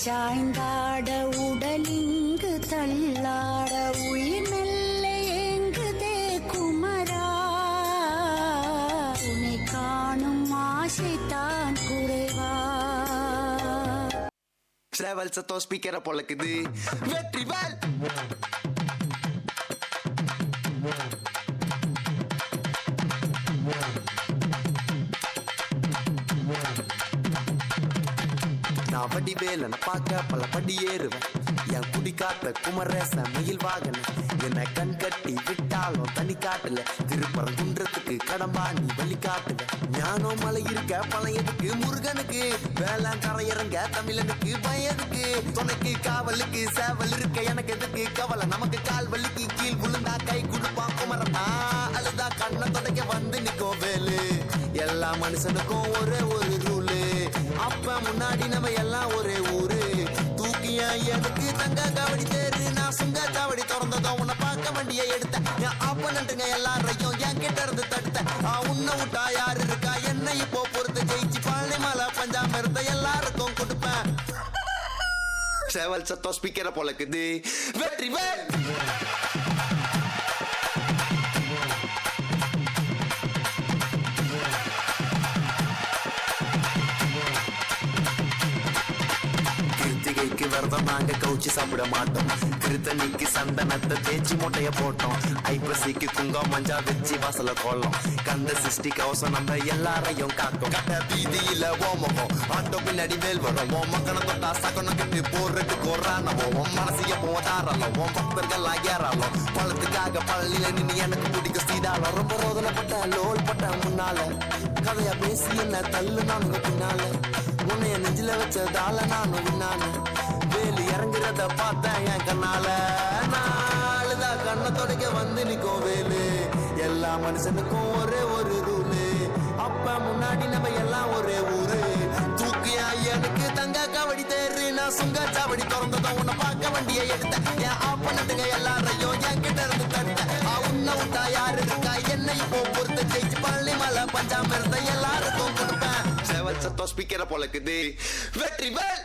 சாய்ந்தாட உடலிங்கு தள்ளாட உயிர் மெல்ல ஏங்குதே குமரா உன்னை காணும் ஆசைத்தான் குறைவா. டிராவல் சத்தம் ஸ்பீக்கரை பொழக்குது வெற்றிவேல். நான் வடிவேலனை பார்க்க பல படி ஏறுவேன். என் குடி காட்ட குமரேச மயில் வாகன என்னை கண் கட்டி விட்டாலும் தனி காட்டுல திருப்பரங்குன்றத்துக்கு கடம்பா நீ வழி காட்டுவேன். ஞானம் மலை இருக்க பழையதுக்கு முருகனுக்கு வேளாண் கரையிறங்க தமிழனுக்கு பயதுக்கு துணைக்கு காவலுக்கு சேவல் இருக்க எனக்கு எதுக்கு கவலை நமக்கு கால் வலிக்கு கீழ் விழுந்தா கை கொடுப்பான் குமரனா அழுதா கண்ணை தொடக்க வந்து நிற்கும் வேலு. எல்லா மனுஷனுக்கும் ஒரே ஒரு ரூலு அப்ப முன்னாடி நம்ம எல்லாம் ஒரே ஊரு தூக்கியா எனக்கு தங்க காவடி தேரு நான் சுங்க காவடி திறந்ததும் உன்னை பார்க்க வண்டியை எடுத்தேன். என் அப்பனட்டுங்க எல்லாரையும் என் கிட்ட இருந்து தடுத்தேன். உன்னை விட்டா யாரு இருக்கா என்ன இப்போ பொறுத்து ஜெயிச்சு பழனி மலை பஞ்சாம இருந்த எல்லாருக்கும் கொடுப்பேன். சேவல் சத்தம் ஸ்பீக்கரை பொழக்குது வெற்றிவேல். கிருத்திகைக்கு விரதம் நாங்க கவுச்சி சாப்பிட மாட்டோம். கிருத்தனிக்கு சந்தனத்தை தேய்ச்சி மூட்டைய போட்டோம். ஐப்பசிக்கு குங்கம் மஞ்சா வச்சு வாசல கோலம். கந்த சிருஷ்டி கவசம் நம்ம எல்லாரையும் காக்கும். கட்ட வீதியில ஓமகம் ஆட்டோ பின்னாடி மேல் வரும். ஓ மக்கனை தொட்டா சகனம் கட்டு போறதுக்கு ஒரு மனசிய போதாரலம். ஓ பக்தர்கள் ஏறாலும் பழத்துக்காக பழனில நின்று எனக்கு பிடிக்க சீதாலும் ரொம்ப ரோதனைப்பட்ட லோல் பட்ட முன்னால கதையா பேசி என்ன தள்ளு நானுங்க பின்னால உன்னைய நெஞ்சில வச்சதால நானும் விண்ணான வேலு இறங்குறத பார்த்தேன் என் கண்ணால நாளுதான் கண்ணை தொடக்க வந்து நிற்கும் வேலு. எல்லா மனுஷனுக்கும் ஒரே ஒரு ரூலு அப்ப முன்னாடி நம்ம எல்லாம் ஒரே ஊரு தூக்கியா எனக்கு தங்க காவடி தேரு நான் சுங்க சாவடி திறந்ததும் உன்னை பார்க்க வண்டியை எடுத்தேன். என் ஆப்பனட்டுங்க எல்லாரையும் என் கிட்ட இருந்து தடுத்தேன். உன்னை விட்டா யாரு இருக்கா என்ன இப்போ பொறுத்த ஜெயிச்சு பழனி மலை பஞ்சாம இருந்த எல்லாருக்கும் கொடுப்பேன். சேவல் சத்தம் ஸ்பீக்கரை பொழக்குது வெற்றிவேல்.